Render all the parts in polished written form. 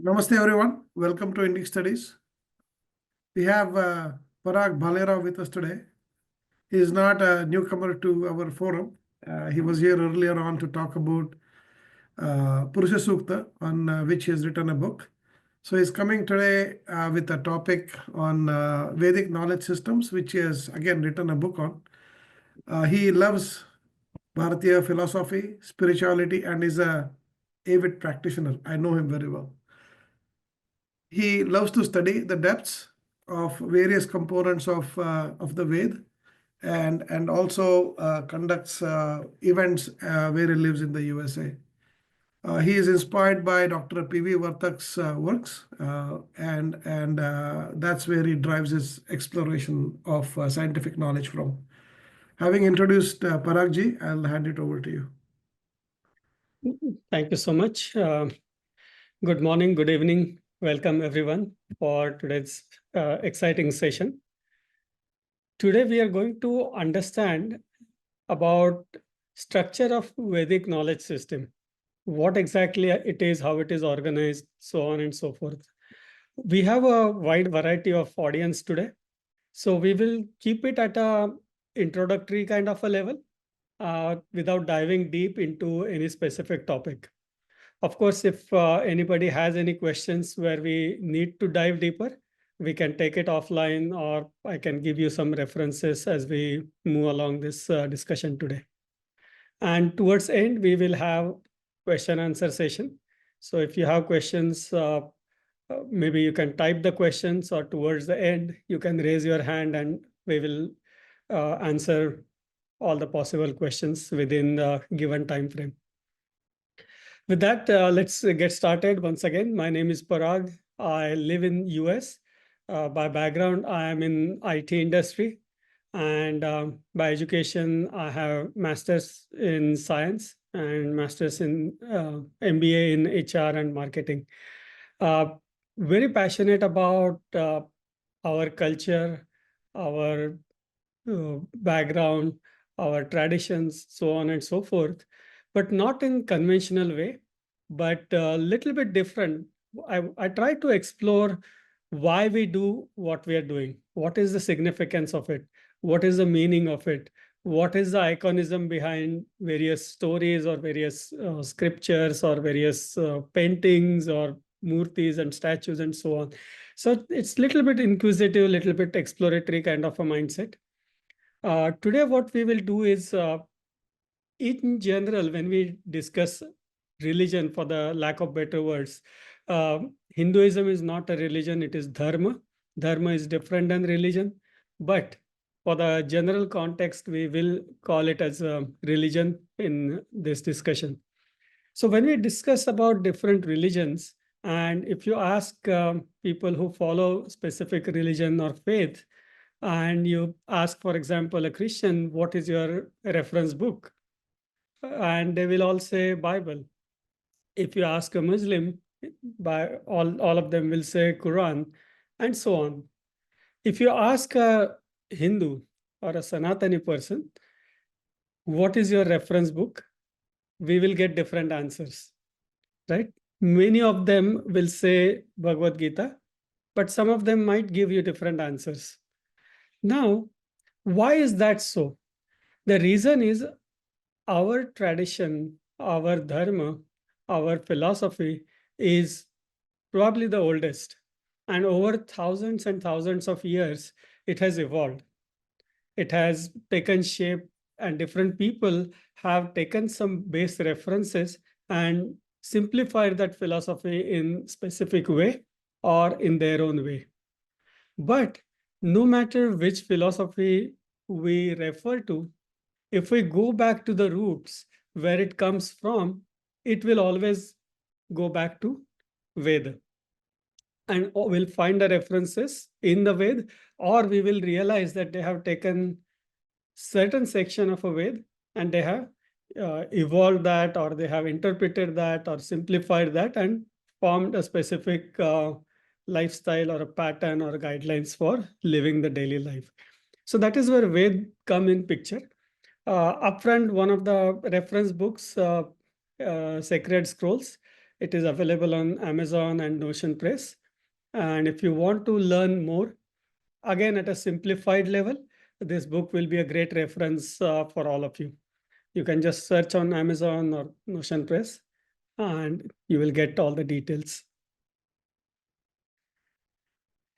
Namaste everyone. Welcome to Indic Studies. We have Parag Bhalerao with us today. He is not a newcomer to our forum. He was here earlier on to talk about Purusha Sukta, on which he has written a book. So he's coming today with a topic on Vedic Knowledge Systems, which he has again written a book on. He loves Bharatiya philosophy, spirituality, and is a avid practitioner. I know him very well. He loves to study the depths of various components of the Ved, and also conducts events where he lives in the USA. He is inspired by Dr. P.V. Vartak's works, and that's where he drives his exploration of scientific knowledge from. Having introduced Paragji, I'll hand it over to you. Thank you so much. Good morning, good evening. Welcome everyone for today's exciting session. Today we are going to understand about structure of Vedic knowledge system. What exactly it is, how it is organized, so on and so forth. We have a wide variety of audience today. So we will keep it at a introductory kind of a level without diving deep into any specific topic. Of course, if anybody has any questions where we need to dive deeper, we can take it offline, or I can give you some references as we move along this discussion today. And towards end, we will have question answer session. So if you have questions, maybe you can type the questions, or towards the end, you can raise your hand and we will answer all the possible questions within the given time frame. With that, let's get started. Once again, my name is Parag. I live in US. By background, I am in IT industry. And by education, I have master's in science and master's in MBA in HR and marketing. Very passionate about our culture, our background, our traditions, so on and so forth, but not in conventional way, but a little bit different. I try to explore why we do what we are doing. What is the significance of it? What is the meaning of it? What is the iconism behind various stories or various scriptures or various paintings or murtis and statues and so on. So it's a little bit inquisitive, little bit exploratory kind of a mindset. Today, what we will do is, in general, when we discuss religion, for the lack of better words, Hinduism is not a religion, it is dharma. Dharma is different than religion. But for the general context, we will call it as a religion in this discussion. So when we discuss about different religions, and if you ask people who follow specific religion or faith, and you ask, for example, a Christian, what is your reference book? And they will all say Bible. If you ask a Muslim, by all of them will say Quran, and so on. If you ask a Hindu or a Sanatani person, what is your reference book? We will get different answers, right? Many of them will say Bhagavad Gita, but some of them might give you different answers. Now, why is that so? The reason is our tradition, our dharma, our philosophy is probably the oldest. And over thousands and thousands of years, it has evolved. It has taken shape, and different people have taken some base references and simplified that philosophy in specific way or in their own way. But no matter which philosophy we refer to, if we go back to the roots where it comes from, it will always go back to Veda. And we'll find the references in the Ved, or we will realize that they have taken certain section of a Ved and they have evolved that, or they have interpreted that or simplified that and formed a specific lifestyle or a pattern or guidelines for living the daily life. So that is where Ved come in picture. Upfront, one of the reference books, Sacred Scrolls, It is available on Amazon and Notion Press. And if you want to learn more, again at a simplified level, this book will be a great reference for all of you. You can just search on Amazon or Notion Press and you will get all the details.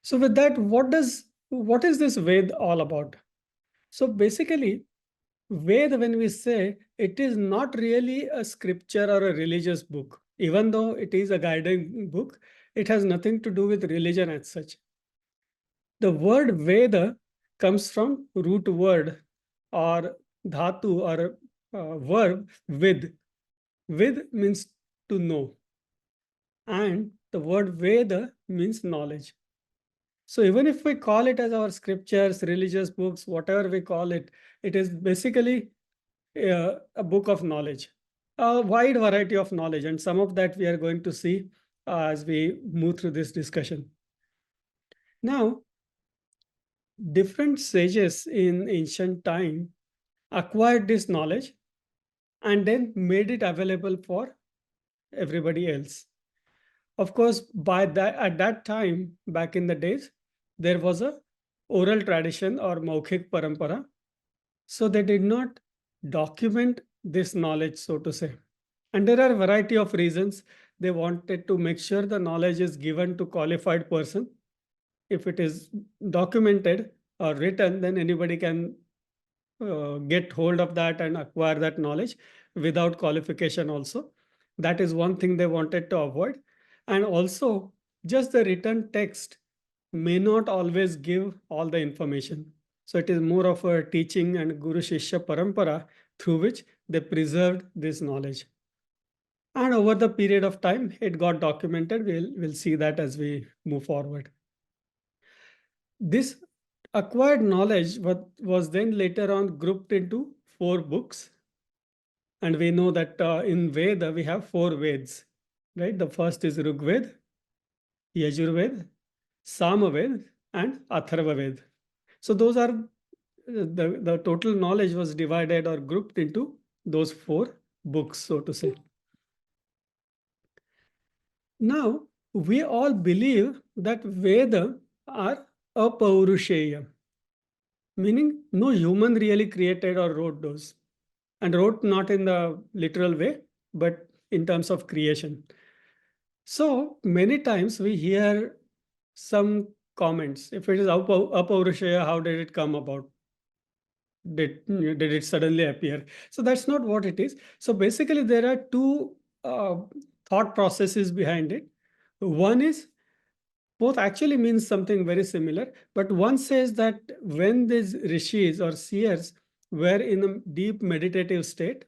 So with that, what is this Ved all about? So basically, Ved, when we say, it is not really a scripture or a religious book. Even though it is a guiding book, it has nothing to do with religion as such. The word Veda comes from root word or dhatu or verb vid. Vid means to know. And the word Veda means knowledge. So even if we call it as our scriptures, religious books, whatever we call it, it is basically a book of knowledge, a wide variety of knowledge. And some of that we are going to see as we move through this discussion. Now, different sages in ancient time acquired this knowledge and then made it available for everybody else. Of course, at that time, back in the days, there was a oral tradition or maukhik parampara. So they did not document this knowledge, so to say. And there are a variety of reasons. They wanted to make sure the knowledge is given to qualified person. If it is documented or written, then anybody can get hold of that and acquire that knowledge without qualification also. That is one thing they wanted to avoid. And also, just the written text may not always give all the information. So it is more of a teaching and Guru Shishya Parampara through which they preserved this knowledge. And over the period of time, it got documented. We'll see that as we move forward. This acquired knowledge was then later on grouped into 4 books. And we know that in Veda, we have 4 Veds, right? The first is Rig Veda, Yajurveda, Samaveda, and Atharvaveda. So those are the total knowledge was divided or grouped into those 4 books, so to say. Now, we all believe that Veda are apaurushaya, meaning no human really created or wrote those. And wrote not in the literal way, but in terms of creation. So many times we hear some comments. If it is apaurushaya, how did it come about? Did it suddenly appear? So that's not what it is. So basically, there are 2 thought processes behind it. One is both actually means something very similar, but one says that when these rishis or seers were in a deep meditative state,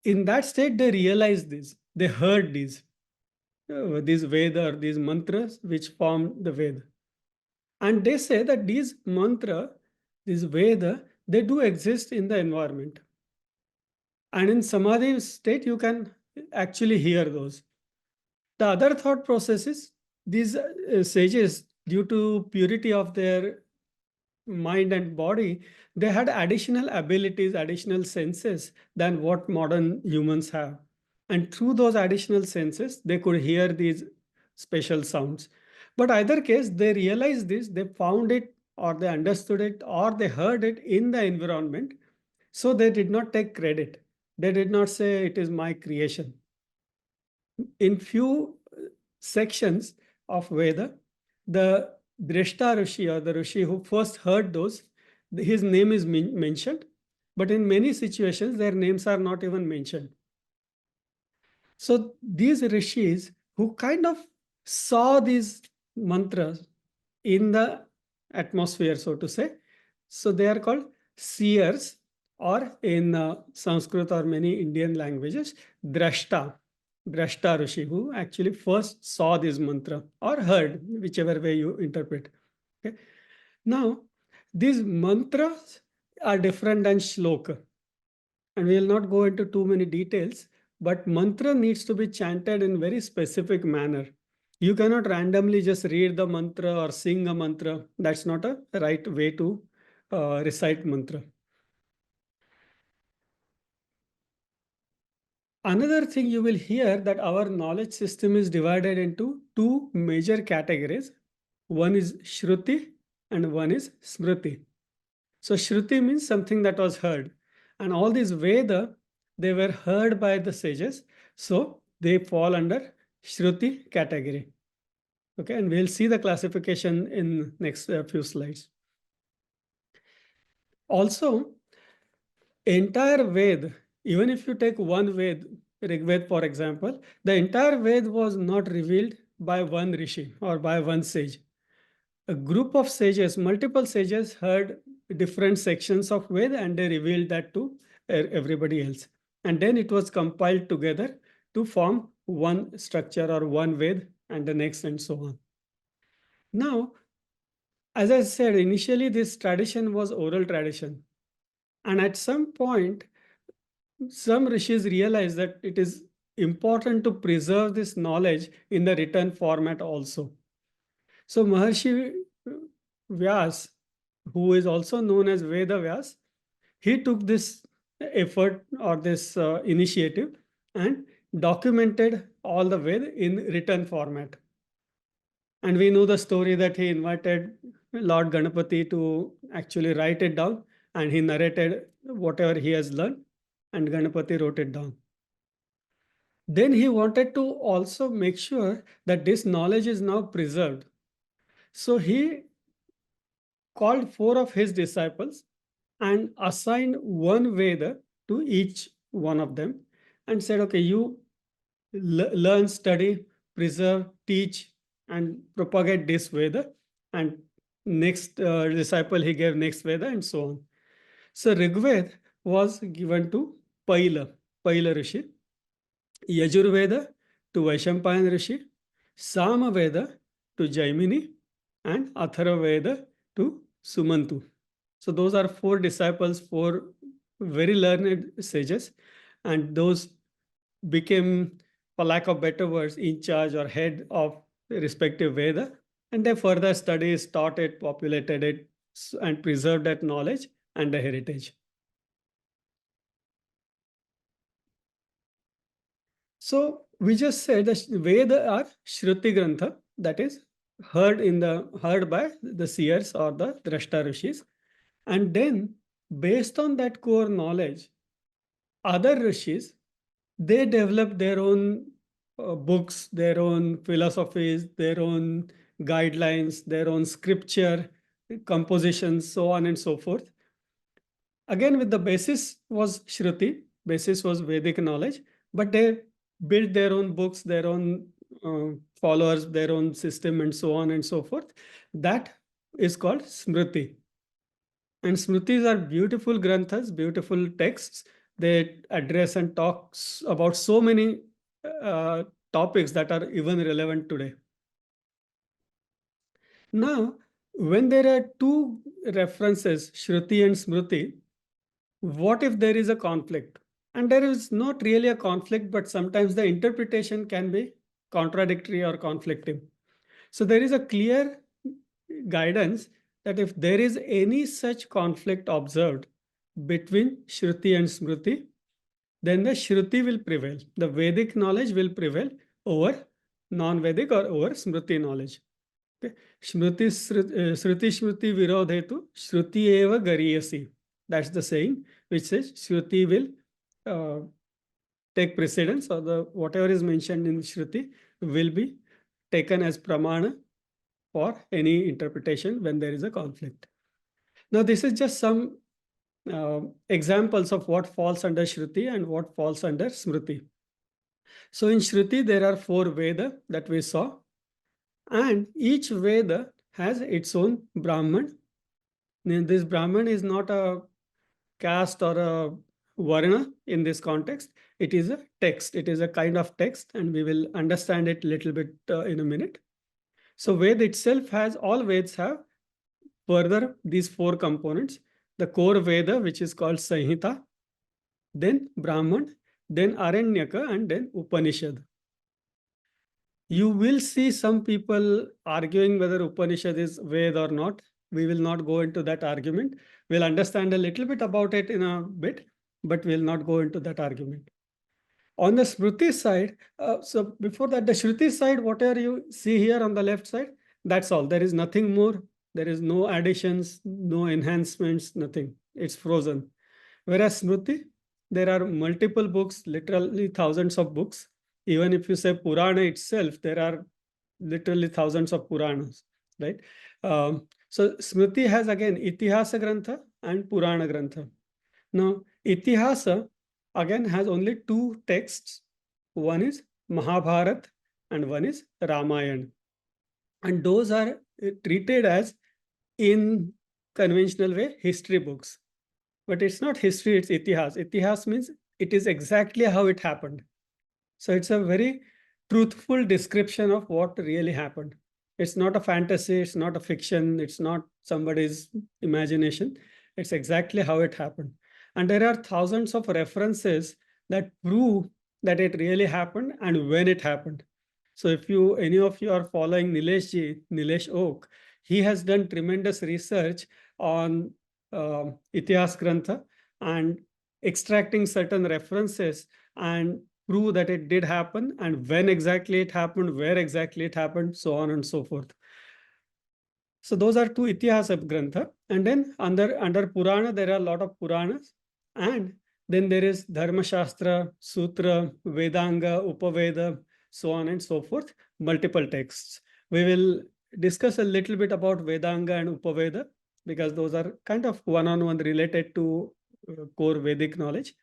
in that state they realized this, they heard these Veda or these mantras which form the Veda. And they say that these mantra, these Veda, they do exist in the environment. And in Samadhi state, you can actually hear those. The other thought process is these sages, due to purity of their mind and body, they had additional abilities, additional senses than what modern humans have. And through those additional senses, they could hear these special sounds. But either case, they realized this, they found it, or they understood it, or they heard it in the environment. So they did not take credit. They did not say it is my creation. In few sections of Veda, the Drishta Rishi or the Rishi who first heard those, his name is mentioned, but in many situations, their names are not even mentioned. So these rishis who kind of saw these mantras in the atmosphere, so to say, so they are called seers, or in Sanskrit or many Indian languages, drashta Rishi, who actually first saw this mantra or heard, whichever way you interpret. Okay. Now, these mantras are different than shloka. And we will not go into too many details, but mantra needs to be chanted in very specific manner. You cannot randomly just read the mantra or sing a mantra. That's not a right way to recite mantra. Another thing you will hear that our knowledge system is divided into two major categories. One is Shruti and one is Smriti. So Shruti means something that was heard. And all these Veda, they were heard by the sages. So they fall under Shruti category. Okay, and we'll see the classification in next few slides. Also, entire Ved, even if you take one Ved, Rig Ved for example, the entire Ved was not revealed by one Rishi or by one sage. A group of sages, multiple sages heard different sections of Ved and they revealed that to everybody else. And then it was compiled together to form one structure or one Ved and the next and so on. Now, as I said, initially this tradition was oral tradition. And at some point, some rishis realized that it is important to preserve this knowledge in the written format also. So Maharshi Vyas, who is also known as Veda Vyas, he took this effort or this initiative and documented all the Veda in written format. And we know the story that he invited Lord Ganapati to actually write it down, and he narrated whatever he has learned, and Ganapati wrote it down. Then he wanted to also make sure that this knowledge is now preserved. So he called 4 of his disciples and assigned one Veda to each one of them and said, okay, you learn, study, preserve, teach, and propagate this Veda. And next disciple, he gave next Veda and so on. So Rigved was given to Paila Rishi, Yajurveda to Vaishampayan Rishi, Samaveda to Jaimini, and Atharvaveda to Sumantu. So those are 4 disciples, 4 very learned sages, and those became, for lack of better words, in charge or head of the respective Veda, and they further studies, taught it, populated it, and preserved that knowledge and the heritage. So we just said that Veda are Shruti Grantha, that is heard by the seers or the Drashta Rishis. And then based on that core knowledge, other Rishis, they develop their own books, their own philosophies, their own guidelines, their own scripture, compositions, so on and so forth. Again, with the basis was Shruti, basis was Vedic knowledge, but they built their own books, their own followers, their own system, and so on and so forth. That is called Smriti. And Smritis are beautiful granthas, beautiful texts. They address and talk about so many topics that are even relevant today. Now, when there are 2 references, Shruti and Smriti, what if there is a conflict? And there is not really a conflict, but sometimes the interpretation can be contradictory or conflicting. So there is a clear guidance that if there is any such conflict observed between Shruti and Smriti, then the Shruti will prevail. The Vedic knowledge will prevail over non-Vedic or over Smriti knowledge. Okay. Shruti Shruti Virodhetu Shruti eva gariyasi. That's the saying which says Shruti will take precedence, or the whatever is mentioned in Shruti will be taken as pramana for any interpretation when there is a conflict. Now, this is just some examples of what falls under Shruti and what falls under Smriti. So in Shruti, there are 4 Veda that we saw, and each Veda has its own Brahman. This Brahman is not a caste or a Varna in this context. It is a text. It is a kind of text, and we will understand it a little bit in a minute. So Veda itself has, all Vedas have further these 4 components. The core Veda, which is called Sanhita, then Brahman, then Aranyaka, and then Upanishad. You will see some people arguing whether Upanishad is Veda or not. We will not go into that argument. We'll understand a little bit about it in a bit, but we'll not go into that argument. On the Smriti side, so before that, the Shruti side, whatever you see here on the left side, that's all. There is nothing more. There is no additions, no enhancements, nothing. It's frozen. Whereas Smriti, there are multiple books, literally thousands of books. Even if you say Purana itself, there are literally thousands of Puranas, right? So Smriti has again Itihasa Grantha and Purana Grantha. Now, Itihasa again has only two texts. One is Mahabharat and one is Ramayana. And those are treated as, in conventional way, history books. But it's not history, it's Itihas. Itihas means it is exactly how it happened. So it's a very truthful description of what really happened. It's not a fantasy, it's not a fiction, it's not somebody's imagination. It's exactly how it happened. And there are thousands of references that prove that it really happened and when it happened. So if any of you are following Nilesh Oak, he has done tremendous research on Itihas Grantha and extracting certain references and prove that it did happen and when exactly it happened, where exactly it happened, so on and so forth. So those are two Itihasa Grantha. And then under Purana, there are a lot of Puranas. And then there is Dharma Shastra, Sutra, Vedanga, Upaveda, so on and so forth, multiple texts. We will discuss a little bit about Vedanga and Upaveda because those are kind of one-on-one related to core Vedic knowledge.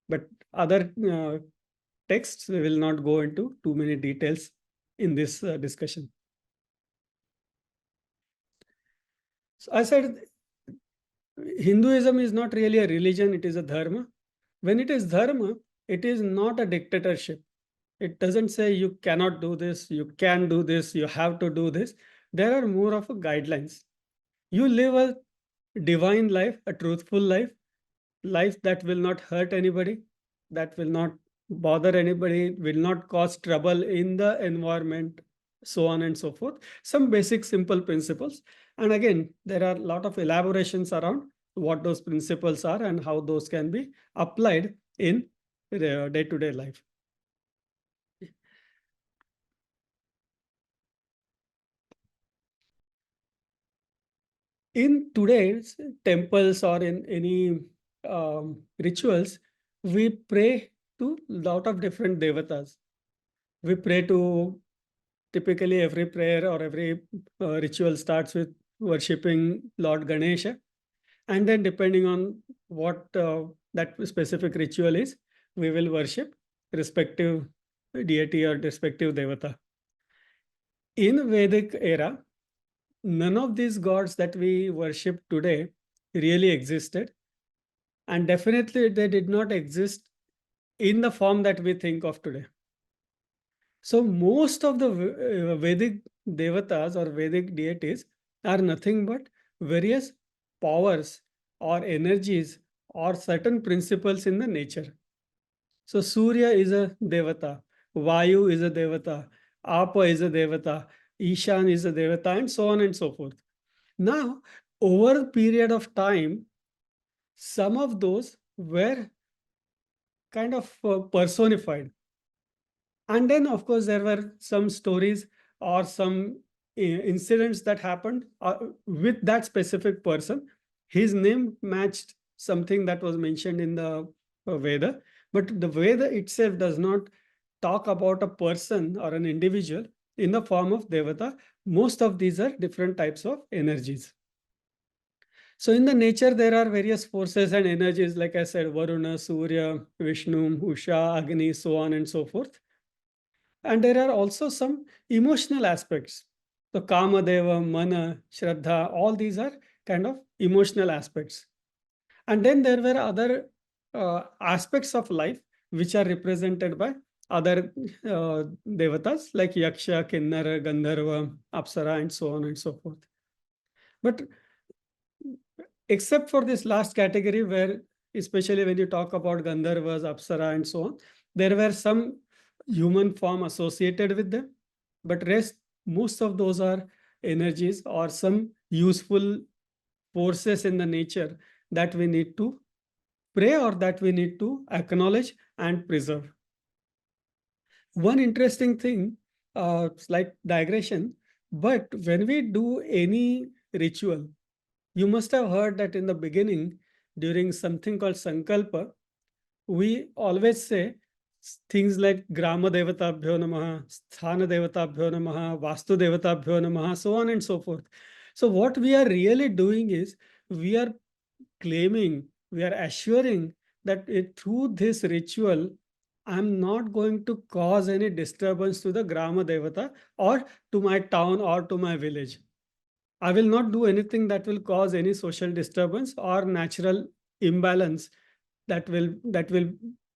But other texts, we will not go into too many details in this discussion. So I said Hinduism is not really a religion, it is a dharma. When it is dharma, it is not a dictatorship. It doesn't say you cannot do this, you can do this, you have to do this. There are more of a guidelines. You live a divine life, a truthful life, life that will not hurt anybody, that will not bother anybody, will not cause trouble in the environment, so on and so forth. Some basic simple principles. And again, there are a lot of elaborations around what those principles are and how those can be applied in day-to-day life. In today's temples or in any rituals, we pray to a lot of different devatas. We pray to, typically every prayer or every ritual starts with worshipping Lord Ganesha. And then depending on what that specific ritual is, we will worship respective deity or respective devata. In Vedic era, none of these gods that we worship today really existed. And definitely they did not exist in the form that we think of today. So most of the Vedic devatas or Vedic deities are nothing but various powers or energies or certain principles in the nature. So Surya is a devata, Vayu is a devata, Apa is a devata, Ishan is a devata, and so on and so forth. Now, over a period of time, some of those were kind of personified. And then, of course, there were some stories or some incidents that happened with that specific person. His name matched something that was mentioned in the Veda, but the Veda itself does not talk about a person or an individual in the form of Devata. Most of these are different types of energies. So in the nature, there are various forces and energies, like I said, Varuna, Surya, Vishnu, Usha, Agni, so on and so forth. And there are also some emotional aspects. So Kamadeva, Mana, Shraddha, all these are kind of emotional aspects. And then there were other aspects of life which are represented by other devatas like Yaksha, Kinnara, Gandharva, Apsara, and so on and so forth. But except for this last category, where especially when you talk about Gandharvas, Apsara, and so on, there were some human form associated with them. But rest, most of those are energies or some useful forces in the nature that we need to pray or that we need to acknowledge and preserve. One interesting thing, slight digression, but when we do any ritual, you must have heard that in the beginning, during something called Sankalpa, we always say things like Grama Devatabhyo Namaha, Sthana Devatabhyo Namaha, Vastu Devatabhyo Namaha, so on and so forth. So, what we are really doing is we are claiming, we are assuring that through this ritual, I'm not going to cause any disturbance to the Grama Devata or to my town or to my village. I will not do anything that will cause any social disturbance or natural imbalance that will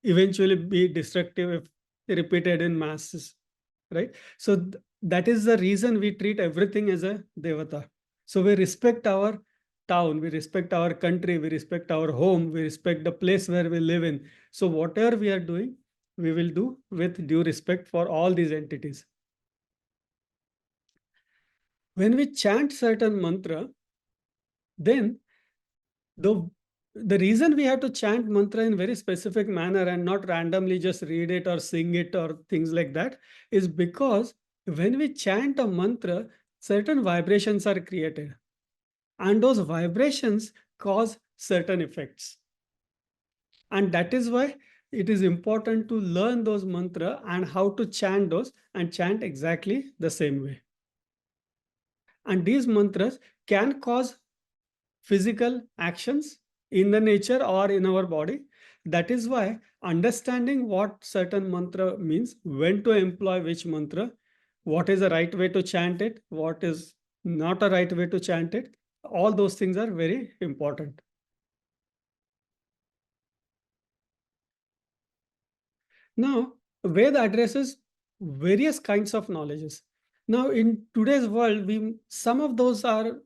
eventually be destructive if repeated in masses, right? So that is the reason we treat everything as a devata. So we respect our town, we respect our country, we respect our home, we respect the place where we live in. So whatever we are doing, we will do with due respect for all these entities. When we chant certain mantra, then the the reason we have to chant mantra in very specific manner and not randomly just read it or sing it or things like that is because when we chant a mantra, certain vibrations are created, and those vibrations cause certain effects. And that is why it is important to learn those mantra and how to chant those and chant exactly the same way. And these mantras can cause physical actions in the nature or in our body. That is why understanding what certain mantra means, when to employ which mantra, what is the right way to chant it, what is not a right way to chant it, all those things are very important. Now, Veda addresses various kinds of knowledges. Now, in today's world, we some of those are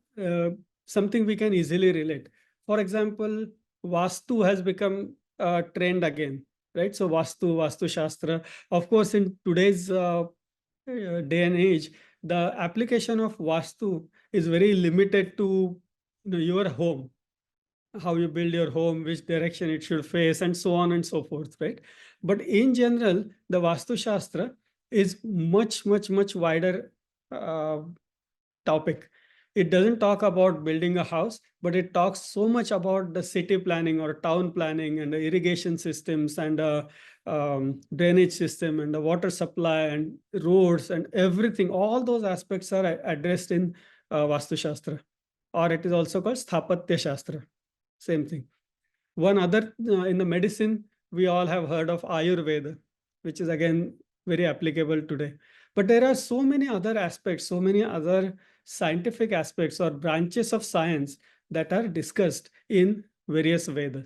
something we can easily relate. For example, Vastu has become a trend again, right? So, Vastu Shastra. Of course, in today's day and age, the application of Vastu is very limited to your home, how you build your home, which direction it should face, and so on and so forth, right? But in general, the Vastu Shastra is much, much, much wider uh, topic. It doesn't talk about building a house, but it talks so much about the city planning or town planning and the irrigation systems and drainage system and the water supply and roads and everything. All those aspects are addressed in Vastu Shastra, or it is also called Sthapatya Shastra. Same thing. One other in the medicine, we all have heard of Ayurveda, which is again very applicable today. But there are so many other aspects, so many other scientific aspects or branches of science that are discussed in various Vedas.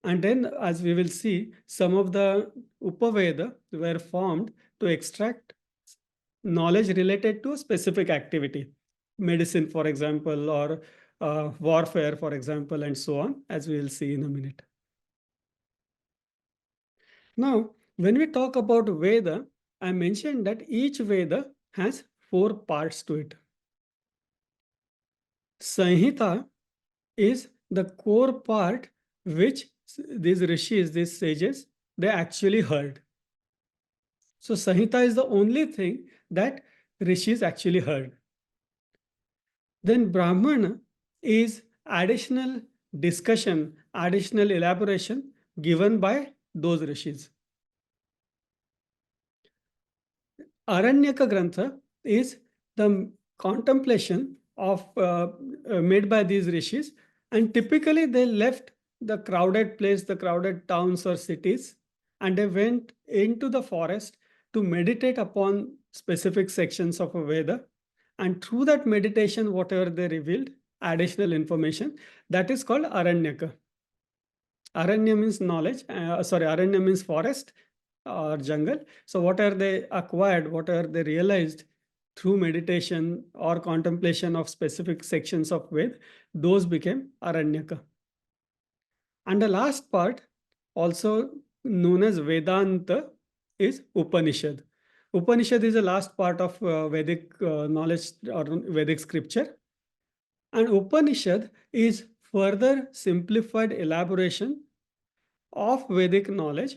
And then, as we will see, some of the Upaveda were formed to extract knowledge related to a specific activity, medicine, for example, or warfare, for example, and so on, as we will see in a minute. Now, when we talk about Veda, I mentioned that each Veda has 4 parts to it. Sanhita is the core part which these rishis, these sages, they actually heard. So Sanhita is the only thing that rishis actually heard. Then Brahmana is additional discussion, additional elaboration given by those rishis. Aranyaka Grantha is the contemplation of made by these rishis, and typically they left the crowded place, the crowded towns or cities, and they went into the forest to meditate upon specific sections of a Veda. And through that meditation, whatever they revealed, additional information, that is called Aranyaka. Aranya means knowledge, Aranya means forest or jungle. So whatever they acquired, whatever they realized through meditation or contemplation of specific sections of Ved, those became Aranyaka. And the last part, also known as Vedanta, is Upanishad. Upanishad is the last part of Vedic knowledge or Vedic scripture. And Upanishad is further simplified elaboration of Vedic knowledge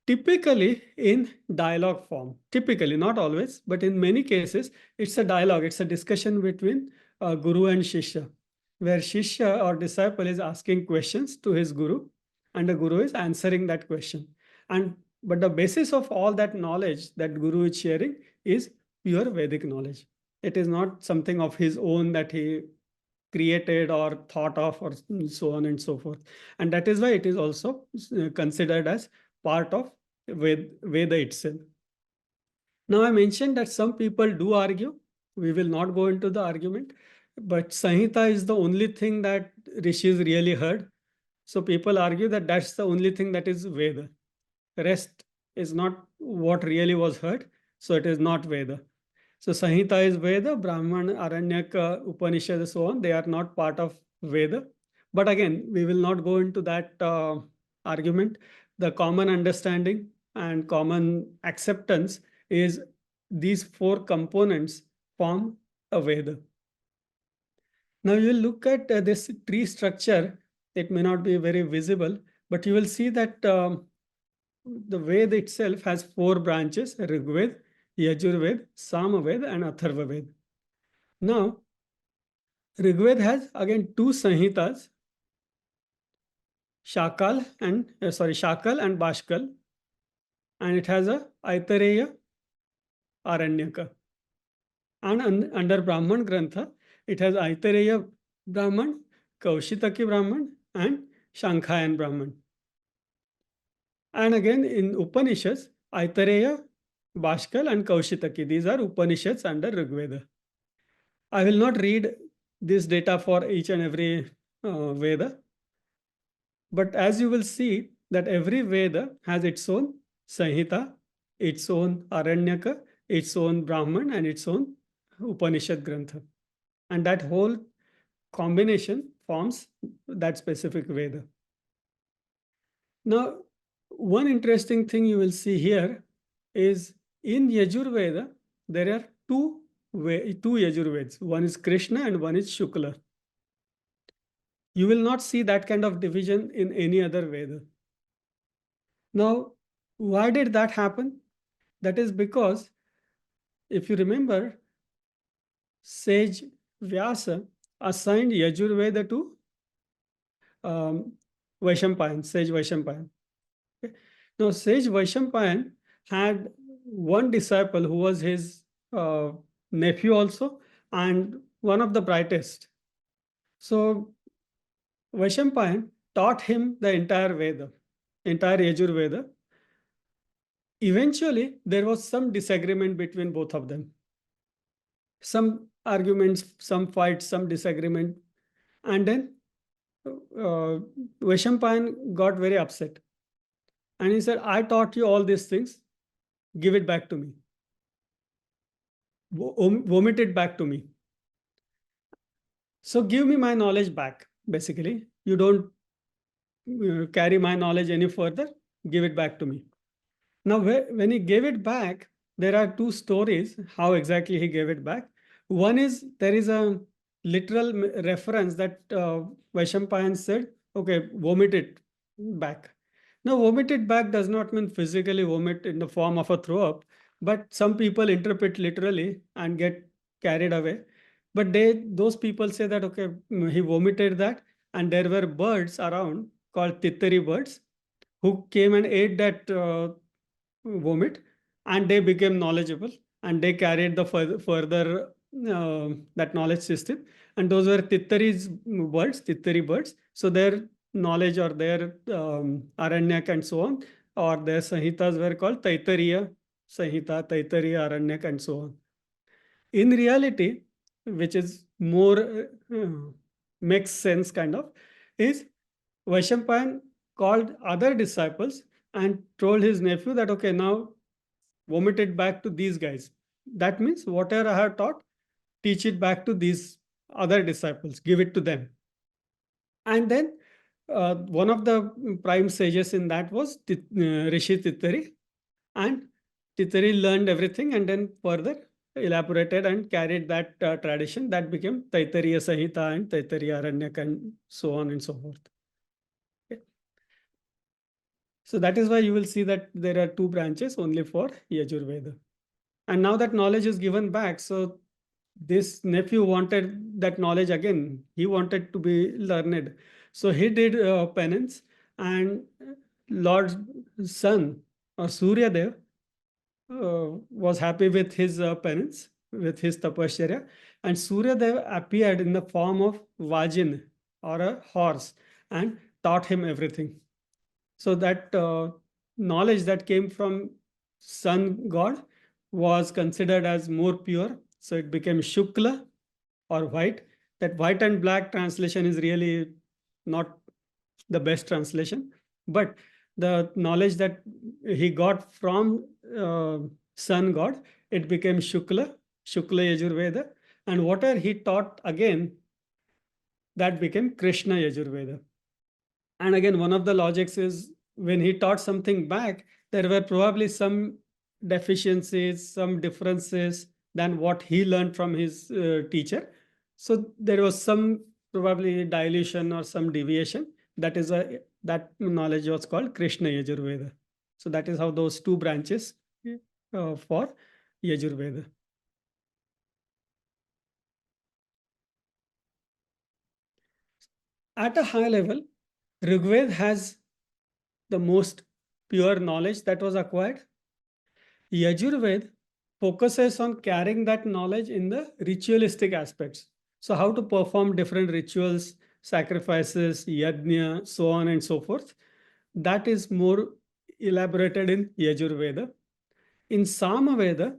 typically in dialogue form. Typically, not always, but in many cases, it's a dialogue. It's a discussion between Guru and Shishya, where Shishya or disciple is asking questions to his Guru, and the Guru is answering that question. But the basis of all that knowledge that Guru is sharing is pure Vedic knowledge. It is not something of his own that he created or thought of, or so on and so forth. And that is why it is also considered as part of Veda itself. Now, I mentioned that some people do argue. We will not go into the argument, but Samhita is the only thing that rishis really heard. So people argue that that's the only thing that is Veda. The rest is not what really was heard. So it is not Veda. So Samhita is Veda, Brahman, Aranyaka, Upanishad, and so on. They are not part of Veda. But again, we will not go into that argument. The common understanding and common acceptance is these four components form a Veda. Now you will look at this tree structure. It may not be very visible, but you will see that the Veda itself has four branches: Rigved, Yajurved, Samaved, and Atharvaved. Now, Rigved has again two Samhitas, Shakal and Bashkal, and it has a Aitareya, Aranyaka. And under Brahman Grantha, it has Aitareya Brahman, Kaushitaki Brahman, and Shankhayan Brahman. And again in Upanishads, Aitareya, Bashkal, and Kaushitaki. These are Upanishads under Rigveda. I will not read this data for each and every Veda. But as you will see that every Veda has its own Samhita, its own Aranyaka, its own Brahman, and its own Upanishad Grantha. And that whole combination forms that specific Veda. Now, one interesting thing you will see here is in Yajurveda, there are two Yajurveds. One is Krishna and one is Shukla. You will not see that kind of division in any other Veda. Now, why did that happen? That is because, if you remember, sage Vyasa assigned Yajurveda to Vaishampayan, sage Vaishampayan. Okay. Now, sage Vaishampayan had one disciple who was his nephew also, and one of the brightest. So Vaishampayan taught him the entire Veda, entire Yajurveda. Eventually, there was some disagreement between both of them. Some arguments, some fights, some disagreement. And then Vaishampayan got very upset. And he said, I taught you all these things. Give it back to me. Vomit it back to me. So give me my knowledge back, basically. You don't carry my knowledge any further. Give it back to me. Now, when he gave it back, there are two stories how exactly he gave it back. One is there is a literal reference that Vaishampayan said, okay, vomit it back. Now, vomit it back does not mean physically vomit in the form of a throw up, but some people interpret literally and get carried away. But those people say that, okay, he vomited that, and there were birds around called Tittari birds who came and ate that vomit, and they became knowledgeable, and they carried the further that knowledge system. And those were Tittari birds. So their knowledge or their Aranyak and so on, or their Samhitas were called Taittariya Samhita, Taittariya Aranyak, and so on. In reality, which is more makes sense kind of, is Vaishampayan called other disciples and told his nephew that, okay, now vomit it back to these guys. That means whatever I have taught, teach it back to these other disciples, give it to them. And then one of the prime sages in that was Rishi Tittari. And Tittari learned everything and then further elaborated and carried that tradition that became Taittariya Samhita and Taittariya Aranyak and so on and so forth. Okay. So that is why you will see that there are two branches only for Yajurveda. And now that knowledge is given back, so this nephew wanted that knowledge again. He wanted to be learned. So he did penance, and Lord's son, Surya Dev, was happy with his penance, with his tapasya, and Surya Dev appeared in the form of Vajin or a horse and taught him everything. So that knowledge that came from sun god was considered as more pure. So it became Shukla or white. That white and black translation is really not the best translation, but the knowledge that he got from sun god, it became Shukla, Shukla Yajurveda, and whatever he taught again, that became Krishna Yajurveda. And again, one of the logics is when he taught something back, there were probably some deficiencies, some differences than what he learned from his teacher. So there was some probably dilution or some deviation. That knowledge was called Krishna Yajurveda. So that is how those two branches for Yajurveda. At a high level, Rigveda has the most pure knowledge that was acquired. Yajurveda focuses on carrying that knowledge in the ritualistic aspects. So, how to perform different rituals, sacrifices, yajna, so on and so forth. That is more elaborated in Yajurveda. In Samaveda,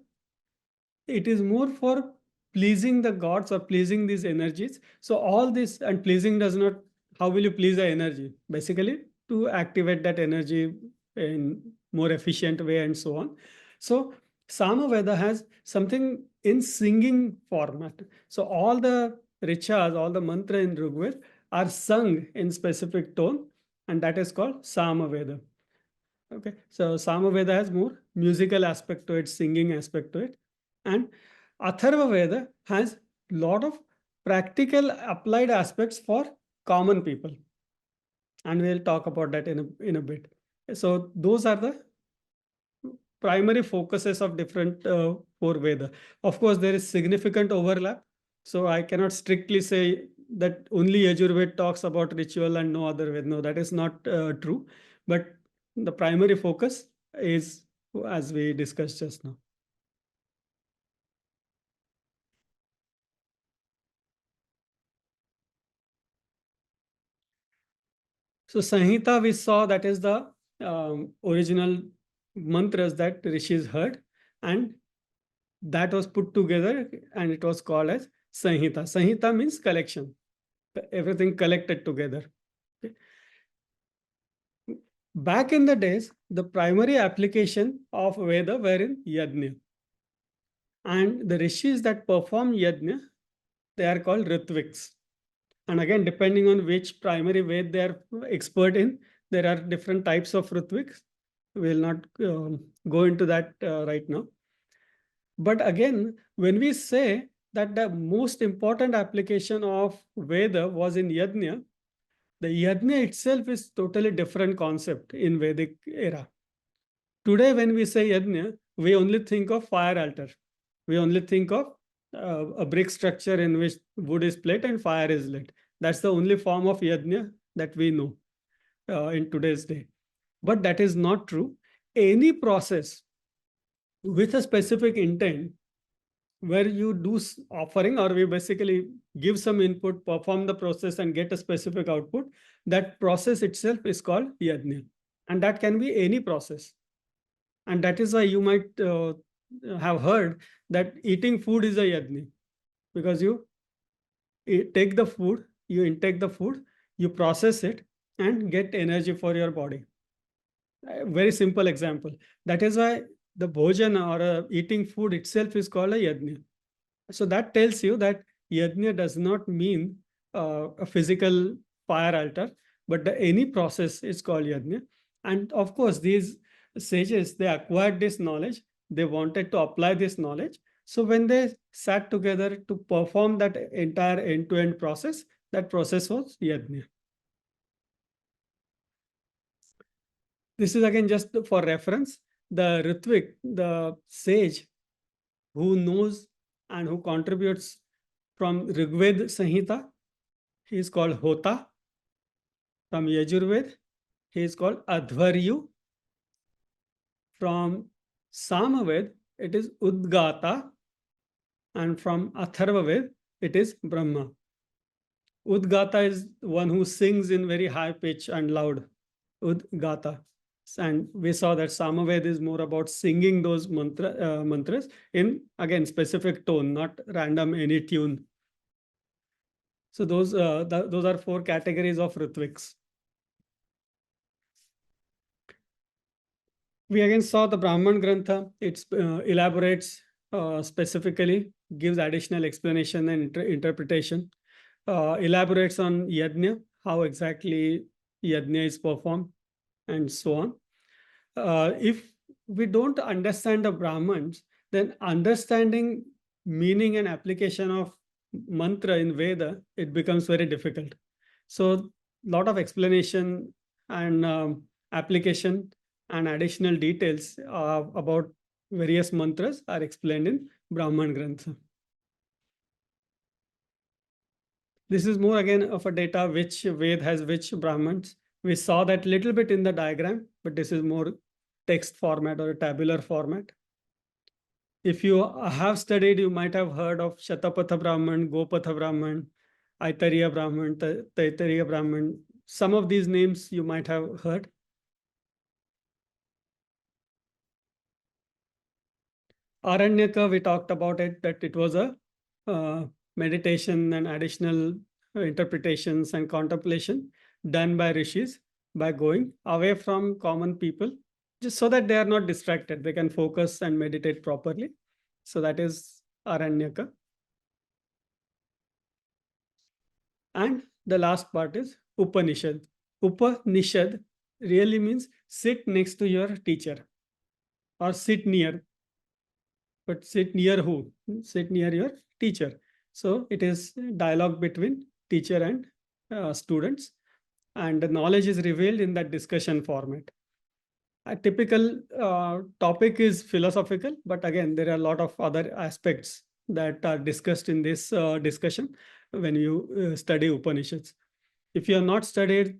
it is more for pleasing the gods or pleasing these energies. So all this, and pleasing does not, how will you please the energy? Basically, to activate that energy in more efficient way and so on. So Samaveda has something in singing format. So all the richas, all the mantra in Rigveda are sung in specific tone, and that is called Samaveda. Okay, so Samaveda has more musical aspect to it, singing aspect to it. And Atharva Veda has lot of practical applied aspects for common people. And we'll talk about that in a bit. So those are the primary focuses of different four Veda. Of course, there is significant overlap. So I cannot strictly say that only Yajurveda talks about ritual and no other Veda. No, that is not true. But the primary focus is as we discussed just now. So Sanhita, we saw that is the original mantras that rishis heard, and that was put together and it was called as Sanhita. Sanhita means collection, everything collected together. Okay. Back in the days, the primary application of Veda were in Yajna. And the rishis that perform Yajna, they are called Ritviks. And again, depending on which primary Ved they are expert in, there are different types of Ritviks. We will not go into that right now. But again, when we say that the most important application of Veda was in Yajna, the Yajna itself is totally different concept in Vedic era. Today, when we say Yajna, we only think of fire altar. We only think of a brick structure in which wood is lit and fire is lit. That's the only form of Yajna that we know in today's day. But that is not true. Any process with a specific intent where you do offering or we basically give some input, perform the process and get a specific output, that process itself is called Yajna. And that can be any process. And that is why you might have heard that eating food is a Yajna, because you take the food, you intake the food, you process it and get energy for your body. A very simple example. That is why the bhojan or eating food itself is called a Yajna. So that tells you that Yajna does not mean a physical fire altar, but any process is called Yajna. And of course, these sages, they acquired this knowledge. They wanted to apply this knowledge. So when they sat together to perform that entire end-to-end process, that process was Yajna. This is again just for reference. The Ritvik, the sage who knows and who contributes from Rigved Samhita, he is called Hota. From Yajurved, he is called Adhvaryu. From Samaved, it is Udgata. And from Atharvaved, it is Brahma. Udgata is one who sings in very high pitch and loud. Udgata. And we saw that Samaved is more about singing those mantras in, again, specific tone, not random any tune. So those are 4 categories of Ritviks. We again saw the Brahman Grantha. It elaborates specifically, gives additional explanation and interpretation, elaborates on Yajna, how exactly Yajna is performed, and so on. If we don't understand the Brahmans, then understanding meaning and application of mantra in Veda, it becomes very difficult. So a lot of explanation and application and additional details about various mantras are explained in Brahman Grantha. This is more again of a data which Ved has which Brahmans. We saw that little bit in the diagram, but this is more text format or a tabular format. If you have studied, you might have heard of Shatapatha Brahman, Gopatha Brahman, Aitariya Brahman, Taitariya Brahman. Some of these names you might have heard. Aranyaka, we talked about it, that it was a meditation and additional interpretations and contemplation done by rishis by going away from common people, just so that they are not distracted. They can focus and meditate properly. So that is Aranyaka. And the last part is Upanishad. Upanishad really means sit next to your teacher or sit near. But sit near who? Sit near your teacher. So it is dialogue between teacher and students. And the knowledge is revealed in that discussion format. A typical topic is philosophical, but again, there are a lot of other aspects that are discussed in this discussion when you study Upanishads. If you have not studied,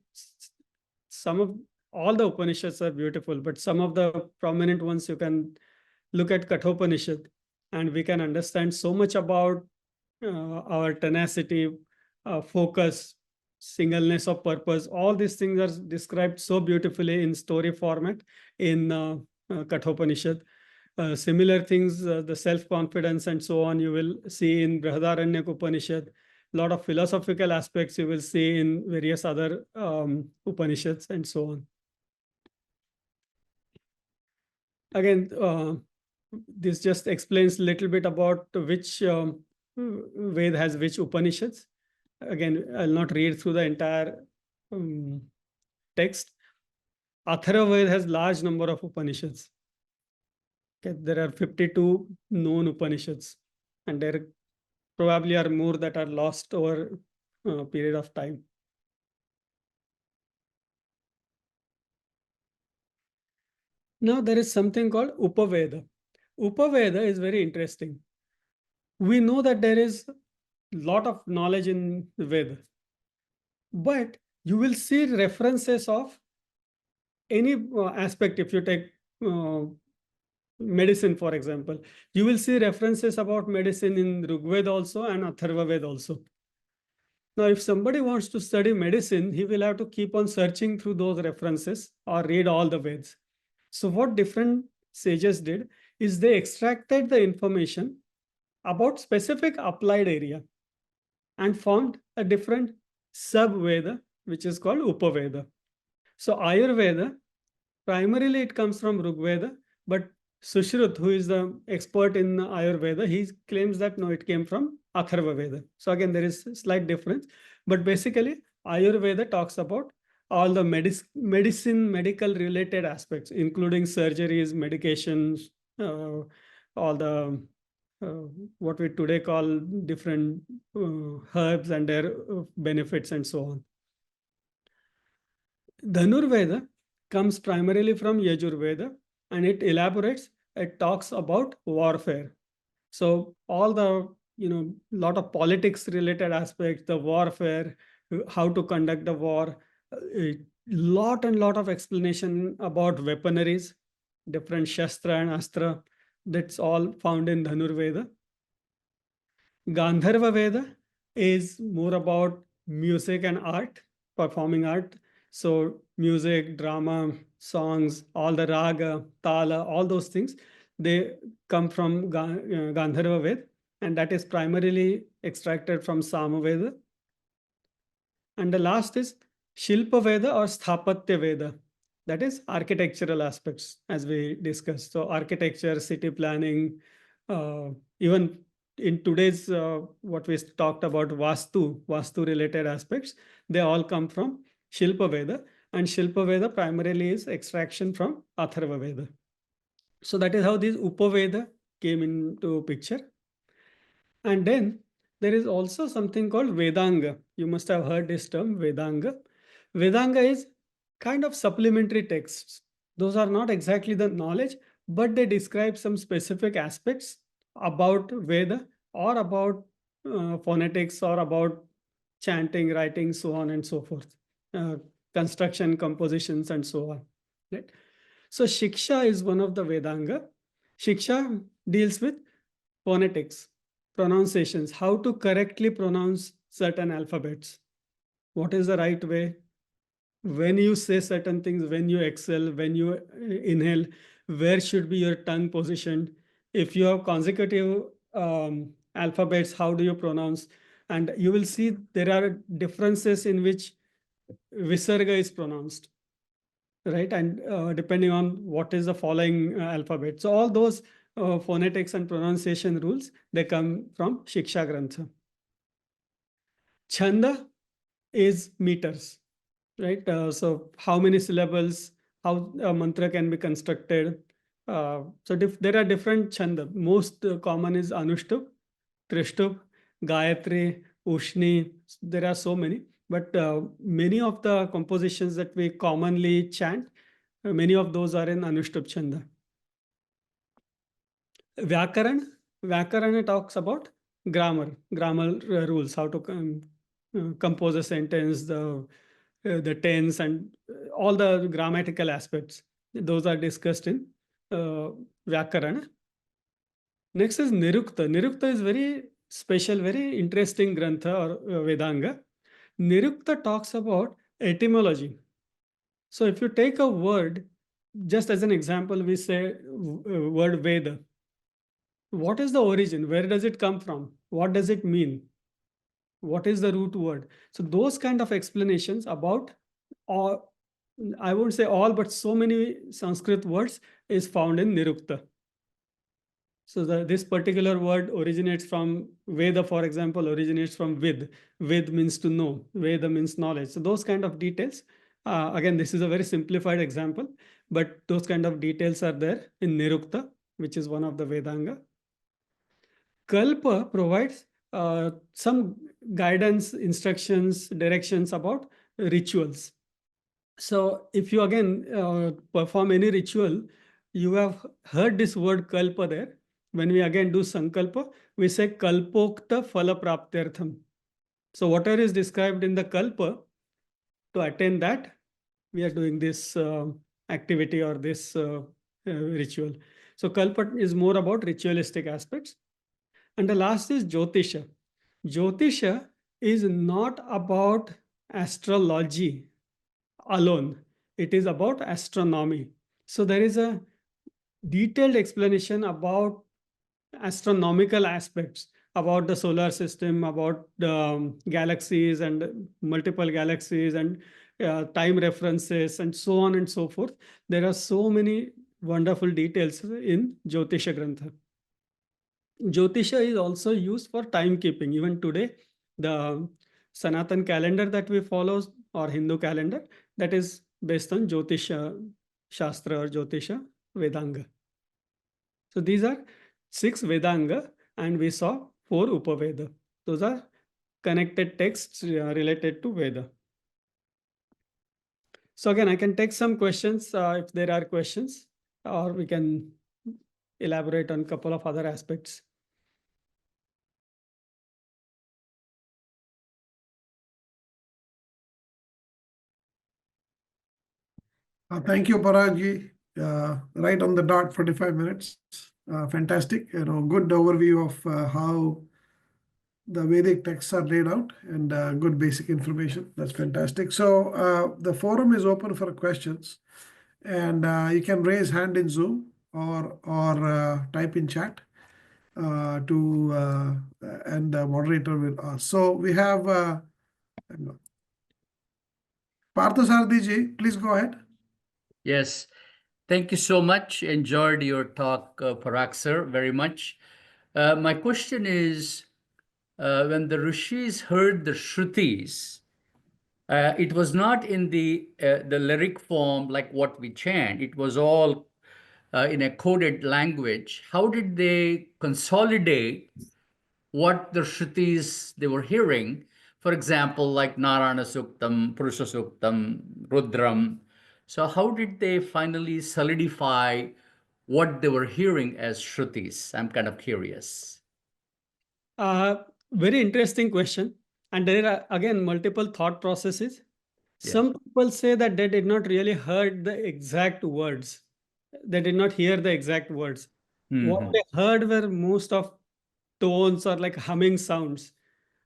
all the Upanishads are beautiful, but some of the prominent ones you can look at Kathopanishad, and we can understand so much about our tenacity, focus, singleness of purpose. All these things are described so beautifully in story format in Kathopanishad. Similar things, the self-confidence and so on, you will see in Brihadaranyaka Upanishad. A lot of philosophical aspects you will see in various other Upanishads and so on. Again, this just explains a little bit about which Veda has which Upanishads. Again, I'll not read through the entire text. Atharvaveda has large number of Upanishads. Okay, there are 52 known Upanishads, and there probably are more that are lost over a period of time. Now there is something called Upaveda. Upaveda is very interesting. We know that there is a lot of knowledge in the Veda, but you will see references of any aspect. If you take medicine, for example, you will see references about medicine in Rigveda also and Atharvaveda also. Now, if somebody wants to study medicine, he will have to keep on searching through those references or read all the Vedas. So what different sages did is they extracted the information about specific applied area and formed a different sub-Veda, which is called Upaveda. So Ayurveda, primarily it comes from Rigveda, but Sushrut, who is the expert in Ayurveda, he claims that no, it came from Atharvaveda. So again, there is a slight difference, but basically Ayurveda talks about all the medical related aspects, including surgeries, medications, all the what we today call different herbs and their benefits and so on. Dhanurveda comes primarily from Yajurveda, and it elaborates, it talks about warfare. So all the, lot of politics related aspects, the warfare, how to conduct the war, a lot of explanation about weaponaries, different shastra and astra. That's all found in Dhanurveda. Gandharva Veda is more about music and art, performing art. So music, drama, songs, all the raga, tala, all those things, they come from Gandharva Veda, and that is primarily extracted from Samaveda. And the last is Shilpa Veda or Sthapatya Veda. That is architectural aspects, as we discussed. So architecture, city planning, even in today's what we talked about Vastu related aspects, they all come from Shilpa Veda. And Shilpa Veda primarily is extraction from Atharva Veda. So that is how these Upaveda came into picture. And then there is also something called Vedanga. You must have heard this term, Vedanga. Vedanga is kind of supplementary texts. Those are not exactly the knowledge, but they describe some specific aspects about Veda or about phonetics or about chanting, writing, so on and so forth, construction, compositions, and so on. Right? So Shiksha is one of the Vedanga. Shiksha deals with phonetics, pronunciations, how to correctly pronounce certain alphabets. What is the right way? When you say certain things, when you exhale, when you inhale, where should be your tongue positioned? If you have consecutive alphabets, how do you pronounce? And you will see there are differences in which visarga is pronounced, right? And depending on what is the following alphabet. So all those phonetics and pronunciation rules, they come from Shiksha Grantha. Chanda is meters, right? So how many syllables, how a mantra can be constructed. So there are different chanda. Most common is Anushtup, Trishtup, Gayatri, Ushni. There are so many, but many of the compositions that we commonly chant, many of those are in Anushtup chanda. Vyakarana talks about grammar rules, how to compose a sentence, the tense, and all the grammatical aspects. Those are discussed in Vyakarana. Next is Nirukta. Nirukta is very special, very interesting grantha or Vedanga. Nirukta talks about etymology. So if you take a word, just as an example, we say word Veda. What is the origin? Where does it come from? What does it mean? What is the root word? So those kind of explanations about all, I won't say all, but so many Sanskrit words is found in Nirukta. So this particular word originates from Veda, for example, originates from Vid. Vid means to know. Veda means knowledge. So those kind of details. Again, this is a very simplified example, but those kind of details are there in Nirukta, which is one of the Vedanga. Kalpa provides some guidance, instructions, directions about rituals. So if you again perform any ritual, you have heard this word kalpa there. When we again do sankalpa, we say kalpokta phala praptyartham. So whatever is described in the kalpa, to attain that, we are doing this activity or this ritual. So kalpa is more about ritualistic aspects. And the last is Jyotisha. Jyotisha is not about astrology alone. It is about astronomy. So there is a detailed explanation about astronomical aspects, about the solar system, about the galaxies and multiple galaxies and time references and so on and so forth. There are so many wonderful details in Jyotisha Grantha. Jyotisha is also used for timekeeping. Even today, the Sanatan calendar that we follow or Hindu calendar, that is based on Jyotisha Shastra or Jyotisha Vedanga. So these are 6 Vedanga, and we saw 4 Upaveda. Those are connected texts related to Veda. So again, I can take some questions if there are questions, or we can elaborate on a couple of other aspects. Thank you, Parag. Right on the dot, 45 minutes. Fantastic. Good overview of how the Vedic texts are laid out and good basic information. That's fantastic. So the forum is open for questions, and you can raise hand in Zoom or type in chat and the moderator will ask. So we have Parthasarathi ji, please go ahead. Yes, thank you so much. Enjoyed your talk, Parag sir, very much. My question is, when the rishis heard the Shrutis, it was not in the lyric form like what we chant. It was all in a coded language. How did they consolidate what the Shrutis they were hearing? For example, like Narayana Suktam, Purusha Suktam, Rudram. So how did they finally solidify what they were hearing as Shrutis? I'm kind of curious. Very interesting question. And there are again multiple thought processes. Yeah. Some people say that they did not really heard the exact words. They did not hear the exact words. What Mhm. they heard were most of tones or like humming sounds.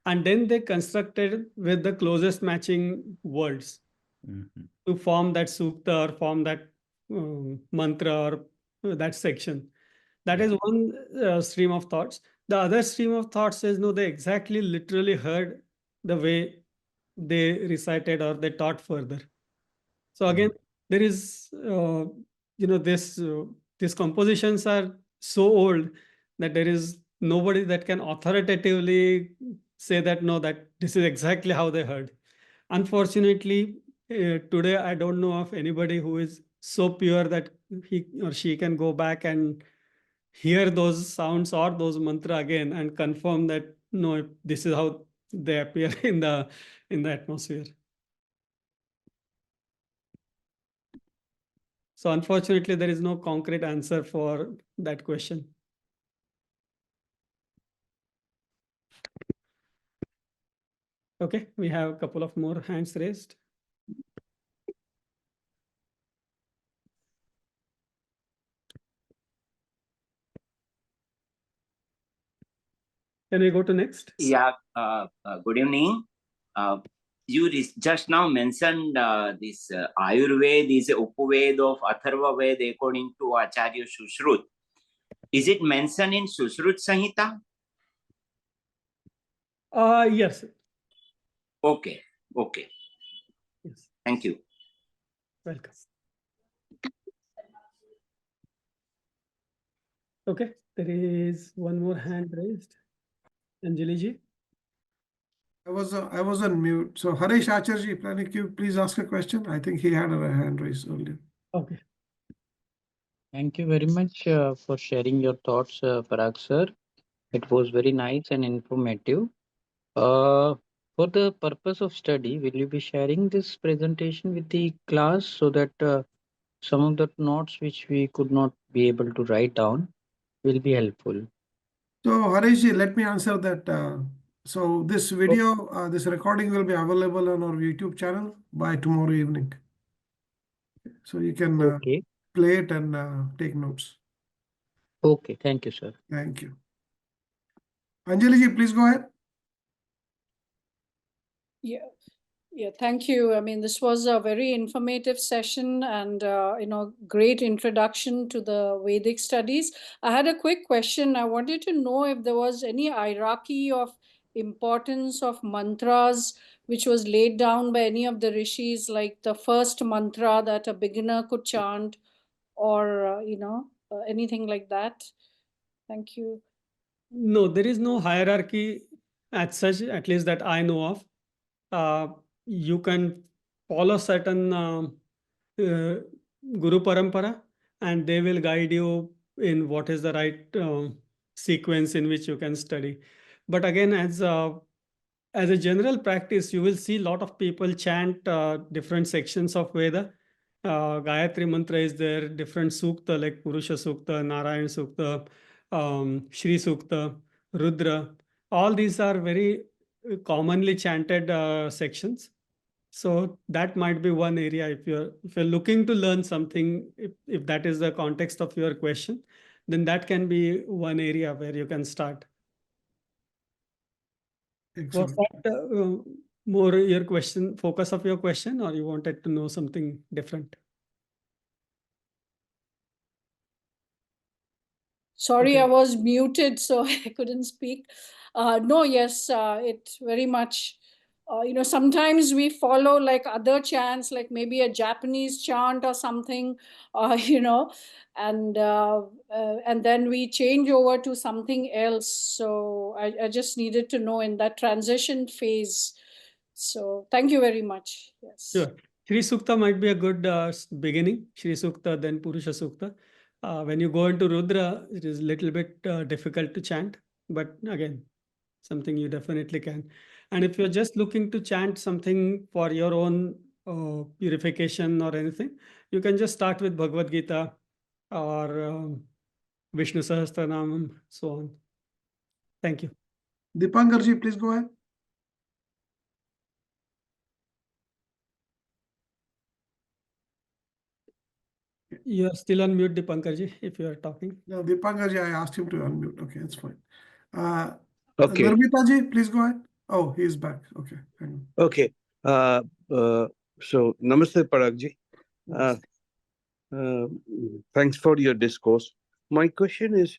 And then they constructed with the closest matching words Mhm. to form that sukta or form that mantra or that section. That Yeah. is one stream of thoughts. The other stream of thoughts is no, they exactly literally heard the way they recited or they taught further. So again, there is these compositions are so old that there is nobody that can authoritatively say that no, that this is exactly how they heard. Unfortunately, today I don't know of anybody who is so pure that he or she can go back and hear those sounds or those mantra again and confirm that no, this is how they appear in the atmosphere. So unfortunately, there is no concrete answer for that question. Okay, we have a couple of more hands raised. Can we go to next? Yeah, good evening. You just now mentioned this Ayurveda is a Upaved of Atharva Ved according to Acharya Sushrut. Is it mentioned in Sushrut Samhita? Yes. Okay, okay. Yes. Thank you. Welcome. Okay, there is one more hand raised. Anjali ji. I was on mute. So Harish Acharji, can you please ask a question? I think he had a hand raised earlier. Okay. Thank you very much for sharing your thoughts, Parag sir. It was very nice and informative. For the purpose of study, will you be sharing this presentation with the class so that some of the notes which we could not be able to write down will be helpful? So Harishji, let me answer that. So this video, this recording will be available on our YouTube channel by tomorrow evening. So you can Okay. play it and take notes. Okay. Thank you, sir. Thank you. Anjali ji, please go ahead. Yeah, thank you. I mean, this was a very informative session and, great introduction to the Vedic studies. I had a quick question. I wanted to know if there was any hierarchy of importance of mantras which was laid down by any of the rishis, like the first mantra that a beginner could chant or, anything like that. Thank you. No, there is no hierarchy as such, at least that I know of. You can follow certain Guru Parampara and they will guide you in what is the right sequence in which you can study. But again, as as a general practice, you will see a lot of people chant different sections of Veda. Gayatri mantra is there, different sukta like Purusha Sukta, Narayan Sukta, Shri Sukta, Rudra. All these are very commonly chanted sections. So that might be one area if you're looking to learn something, if that is the context of your question, then that can be one area where you can start. Was Excellent. that more your question, focus of your question, or you wanted to know something different? Sorry, Okay. I was muted, so I couldn't speak. No, yes, it very much, sometimes we follow like other chants, like maybe a Japanese chant or something, and then we change over to something else. So I just needed to know in that transition phase. So thank you very much. Yes. Sure. Shri Sukta might be a good beginning. Shri Sukta, then Purusha Sukta. When you go into Rudra, it is a little bit difficult to chant, but again, something you definitely can. And if you're just looking to chant something for your own purification or anything, you can just start with Bhagavad Gita or Vishnu Sahasranamam, so on. Thank you. Dipankarji, please go ahead. You are still on mute, Dipankarji, if you are talking. No, Dipankarji, I asked him to unmute. Okay, that's fine. Okay. Narmitaji, please go ahead. Oh, he's back. Okay. Hang on. Okay. So, Namaste, Paragji. Thanks for your discourse. My question is,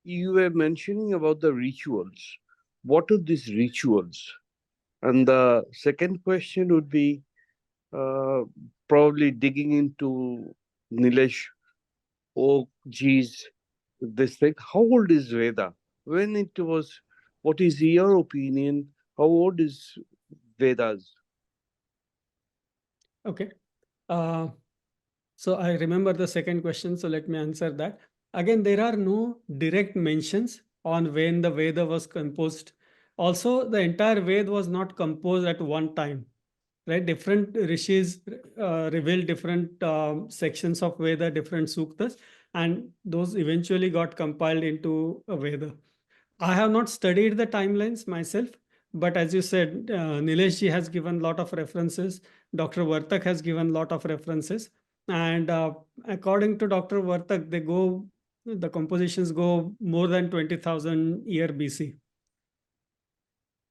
you were mentioning about the rituals. What are these rituals? And the second question would be probably digging into Nilesh. Oh, geez, this thing. How old is Veda? When it was, what is your opinion? How old is Vedas? Okay. So I remember the second question, so let me answer that. Again, there are no direct mentions on when the Veda was composed. Also, the entire Veda was not composed at one time, right? Different rishis revealed different sections of Veda, different suktas, and those eventually got compiled into a Veda. I have not studied the timelines myself, but as you said, Nilesh ji has given a lot of references. Dr. Vartak has given a lot of references. And according to Dr. Vartak, the compositions go more than 20,000 year BC.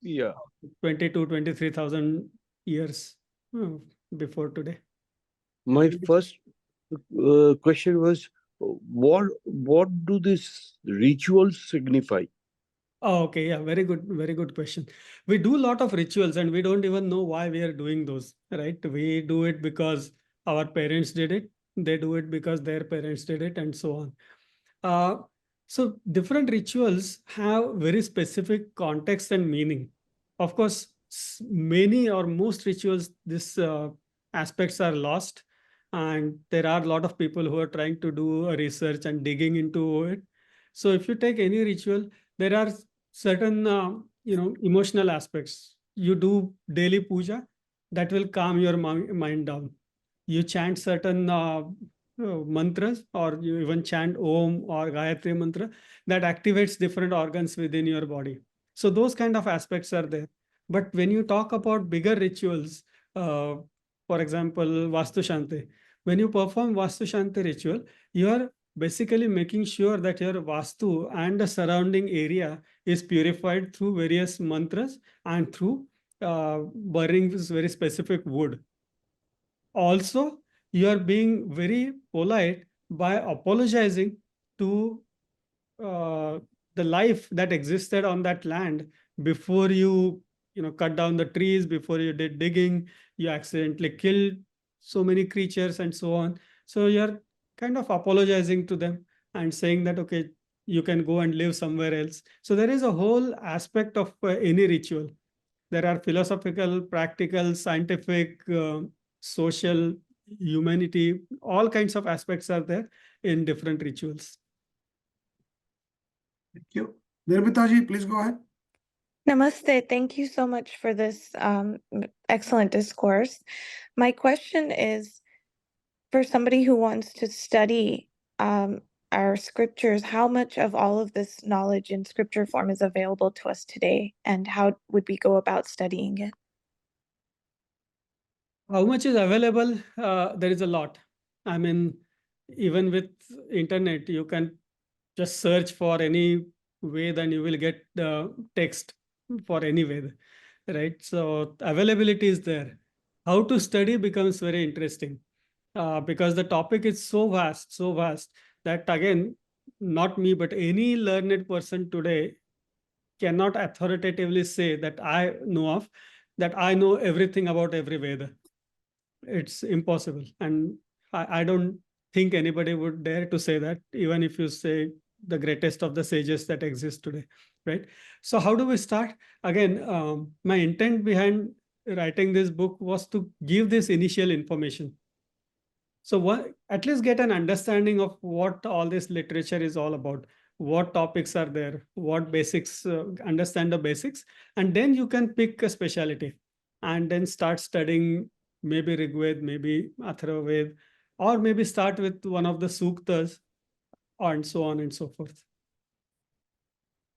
Yeah. 23,000 years before today. My first question was, what do these rituals signify? Oh, okay. Yeah, very good question. We do a lot of rituals and we don't even know why we are doing those, right? We do it because our parents did it. They do it because their parents did it, and so on. So different rituals have very specific context and meaning. Of course, many or most rituals, these aspects are lost, and there are a lot of people who are trying to do a research and digging into it. So if you take any ritual, there are certain emotional aspects. You do daily puja, that will calm your mind down. You chant certain mantras, or you even chant Om or Gayatri mantra, that activates different organs within your body. So those kind of aspects are there. But when you talk about bigger rituals, for example, Vastu Shanti, when you perform Vastu Shanti ritual, you are basically making sure that your Vastu and the surrounding area is purified through various mantras and through burning this very specific wood. Also, you are being very polite by apologizing to the life that existed on that land before you cut down the trees, before you did digging, you accidentally killed so many creatures and so on. So you're kind of apologizing to them and saying that, okay, you can go and live somewhere else. So there is a whole aspect of any ritual. There are philosophical, practical, scientific, social, humanity, all kinds of aspects are there in different rituals. Thank you. Nirmitaji, please go ahead. Namaste. Thank you so much for this excellent discourse. My question is, for somebody who wants to study our scriptures, how much of all of this knowledge in scripture form is available to us today, and how would we go about studying it? How much is available? There is a lot. I mean, even with internet, you can just search for any Veda and you will get the text for any Veda, right? So availability is there. How to study becomes very interesting because the topic is so vast that again, not me, but any learned person today cannot authoritatively say that I know of, that I know everything about every Veda. It's impossible. And I don't think anybody would dare to say that, even if you say the greatest of the sages that exist today, right? So how do we start? Again, my intent behind writing this book was to give this initial information. So at least get an understanding of what all this literature is all about, what topics are there, what basics, understand the basics, and then you can pick a specialty and then start studying maybe Rigved, maybe Atharvaved, or maybe start with one of the suktas and so on and so forth.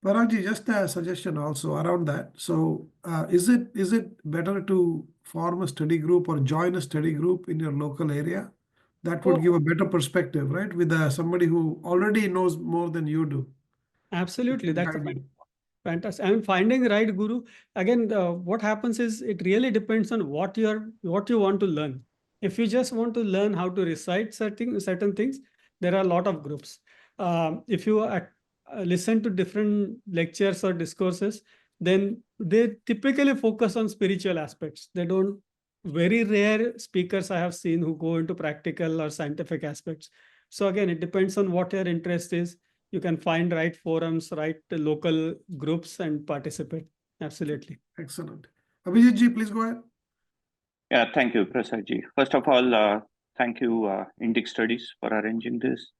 Paragji, just a suggestion also around that. So, is it better to form a study group or join a study group in your local area? That would give a better perspective, right? With somebody who already knows more than you do. Absolutely, that's Guide you. fantastic. I mean, finding the right guru. Again, what happens is it really depends on what you want to learn. If you just want to learn how to recite certain things, there are a lot of groups. If you listen to different lectures or discourses, then they typically focus on spiritual aspects. They don't. Very rare speakers I have seen who go into practical or scientific aspects. So again, it depends on what your interest is. You can find right forums, right local groups and participate. Absolutely. Excellent. Abhijit ji, please go ahead. Yeah, thank you, Prasad ji. First of all, thank you, Indic Studies, for arranging this.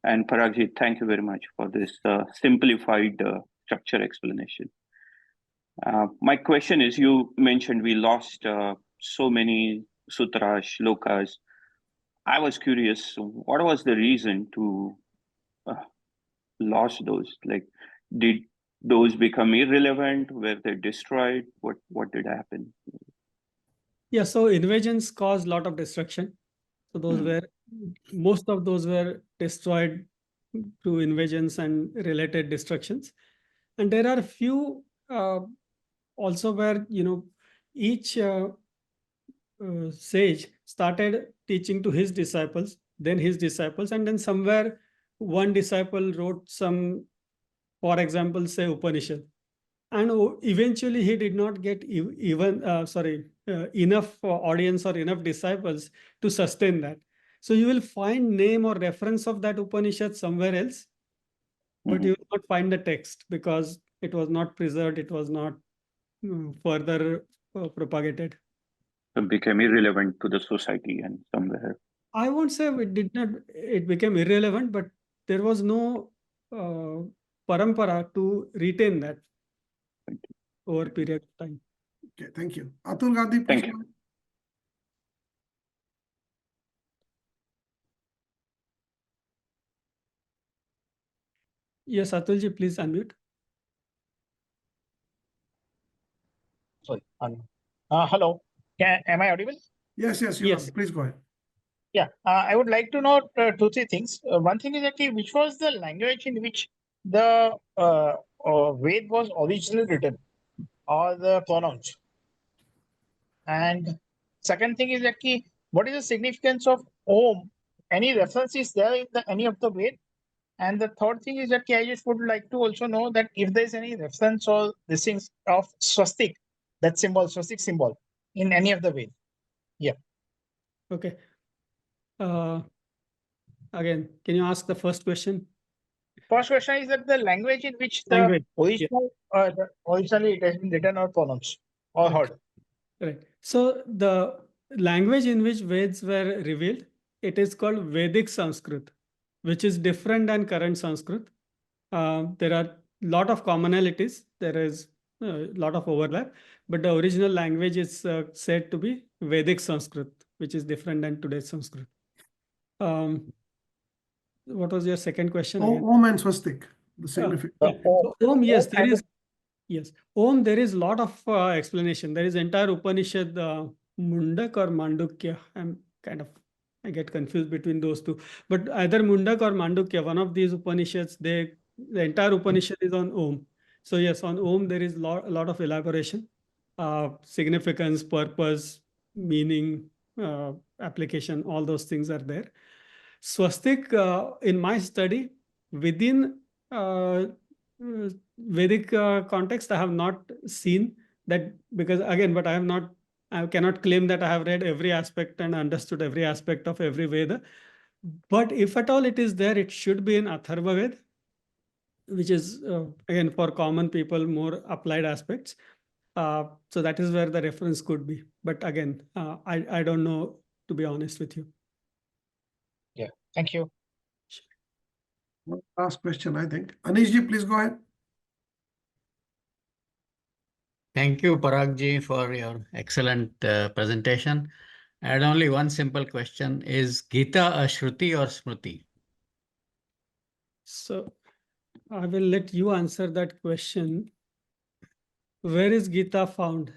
And Parag ji, thank you very much for this simplified structure explanation. My question is, you mentioned we lost so many sutras, shlokas. I was curious, what was the reason to lose those? Like, did those become irrelevant? Were they destroyed? What did happen? Yeah, so invasions caused a lot of destruction. So those were, most of those were destroyed through invasions and related destructions. And there are a few also where, each sage started teaching to his disciples, then his disciples, and then somewhere one disciple wrote some, for example, say Upanishad. And eventually he did not get enough audience or enough disciples to sustain that. So you will find name or reference of that Upanishad somewhere else, but you will not find the text because it was not preserved, it was not further propagated. It became irrelevant to the society and somewhere. I won't say it became irrelevant, but there was no parampara to retain that over a period of time. Okay, thank you. Atul Gandhi, please. Thank you. go ahead. Yes, Atulji, please unmute. Sorry. Hello. Am I audible? Yes, you Yes. are. Please go ahead. Yeah. I would like to know 2-3 things. One thing is actually which was the language in which the Ved was originally written, or the pronouns. And second thing is actually what is the significance of Om? Any reference is there in any of the Ved? And the third thing is that I just would like to also know that if there is any reference or this things of swastik, that symbol, swastik symbol, in any of the Ved. Yeah. Okay. Again, can you ask the first question? First question is that the language in which the Language, original, originally it has been written or pronounced or Okay. heard. Right. So the language in which Veds were revealed, it is called Vedic Sanskrit, which is different than current Sanskrit. There are a lot of commonalities. There is a lot of overlap, but the original language is said to be Vedic Sanskrit, which is different than today's Sanskrit. What was your second question again? Om and swastik, the significance. Yeah. So Om, yes, there is. Yes, Om, there is a lot of explanation. There is entire Upanishad, Mundak or Mandukya. I get confused between those two. But either Mundak or Mandukya, one of these Upanishads, the entire Upanishad is on Om. So yes, on Om there is a lot of elaboration, significance, purpose, meaning, application, all those things are there. Swastik, in my study, within Vedic context, I have not seen that, because again, but I cannot claim that I have read every aspect and understood every aspect of every Veda. But if at all it is there, it should be in Atharva Veda, which is again for common people, more applied aspects. So that is where the reference could be. But again, I don't know, to be honest with you. Yeah, thank you. One last question, I think. Anishji, please go ahead. Thank you, Parag for your excellent presentation. I had only one simple question. Is Gita a Shruti or Smriti? So I will let you answer that question. Where is Gita found?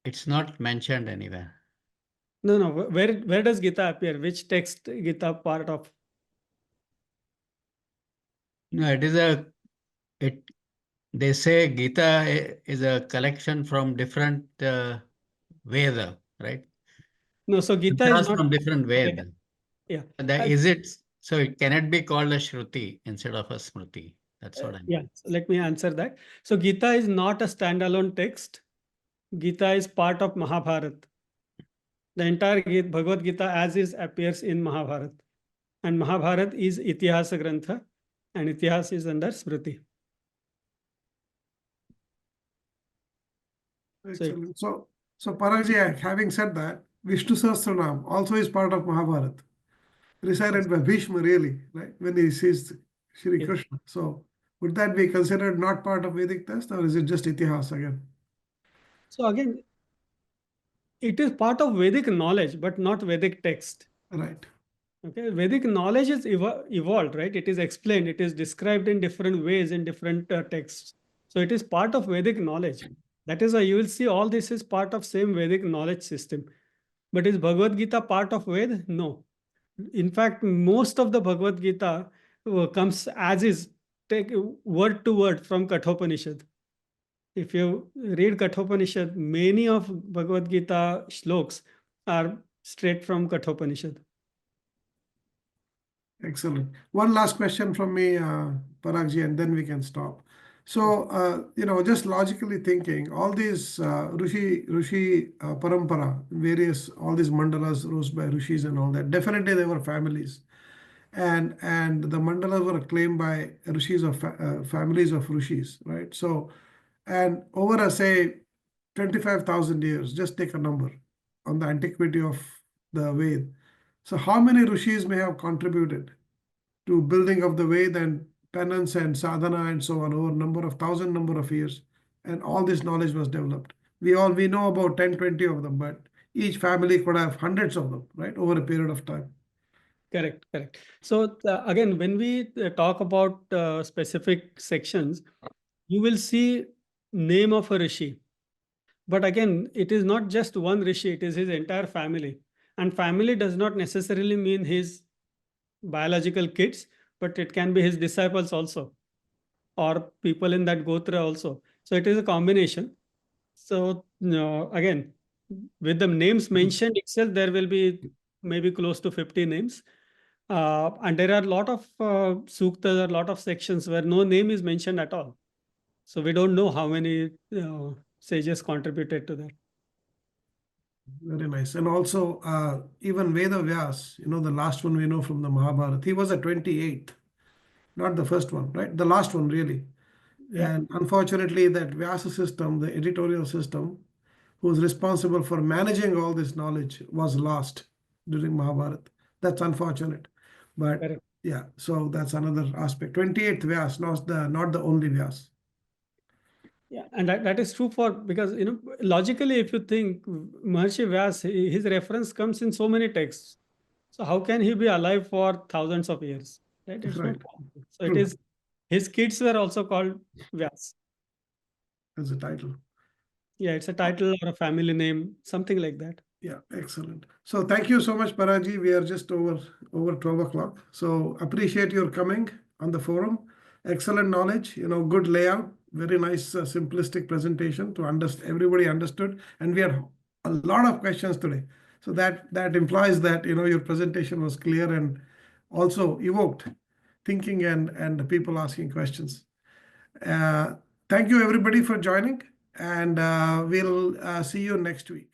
It's not mentioned anywhere. No. Where does Gita appear? Which text Gita part of? No, they say Gita is a collection from different Veda, right? No, so Gita is not from different Veda. Yeah. So it cannot be called a Shruti instead of a Smriti. That's what I mean. Yeah, so let me answer that. So Gita is not a standalone text. Gita is part of Mahabharata. The entire Bhagavad Gita as is appears in Mahabharata. And Mahabharata is Itihasa Grantha, and Itihas is under Smriti. Excellent. So Paragji, having said that, Vishnu Sahasranam also is part of Mahabharata, recited by Bhishma, really, right? When he sees Shri Krishna. So would that be considered not part of Vedic text, or is it just Itihas again? So again, it is part of Vedic knowledge, but not Vedic text. Right. Okay, Vedic knowledge is evolved, right? It is explained, it is described in different ways in different texts. So it is part of Vedic knowledge. That is why you will see all this is part of same Vedic knowledge system. But is Bhagavad Gita part of Veda? No. In fact, most of the Bhagavad Gita comes as is, take word to word from Kathopanishad. If you read Kathopanishad, many of Bhagavad Gita shloks are straight from Kathopanishad. Excellent. One last question from me, Paragji, and then we can stop. So, just logically thinking, all these Rishi Parampara, all these mandalas rose by Rishis and all that, definitely they were families. And the mandalas were claimed by Rishis of families of Rishis, right? So, and over say 25,000 years, just take a number on the antiquity of the Ved. So how many Rishis may have contributed to building of the Ved and penance and sadhana and so on over number of years, and all this knowledge was developed. We know about 10, 20 of them, but each family could have hundreds of them, right, over a period of time. Correct. So again, when we talk about specific sections, you will see name of a Rishi. But again, it is not just one Rishi, it is his entire family. And family does not necessarily mean his biological kids, but it can be his disciples also, or people in that Gotra also. So it is a combination. So again, with the names mentioned itself, there will be maybe close to 50 names. And there are a lot of suktas, a lot of sections where no name is mentioned at all. So we don't know how many sages contributed to that. Very nice. And also, even Veda Vyas, the last one we know from the Mahabharata, he was a 28th, not the first one, right? The last one, really. Yeah. And unfortunately, that Vyasa system, the editorial system, who was responsible for managing all this knowledge, was lost during Mahabharata. That's unfortunate. But Yeah, so that's another aspect. 28th Vyas, not the only Vyas. Yeah, and that is true for, because logically, if you think Maharshi Vyas, his reference comes in so many texts. So how can he be alive for thousands of years? Right? It's Right. not possible. So it True. is, his kids were also called Vyas. As a title. Yeah, it's a title or a family name, something like that. Yeah, excellent. So thank you so much, Paraji. We are just over 12 o'clock. So appreciate your coming on the forum. Excellent knowledge, good layout, very nice simplistic presentation to understand. Everybody understood, and we had a lot of questions today. So that implies that your presentation was clear and also evoked thinking and people asking questions. Thank you everybody for joining, and we'll see you next week.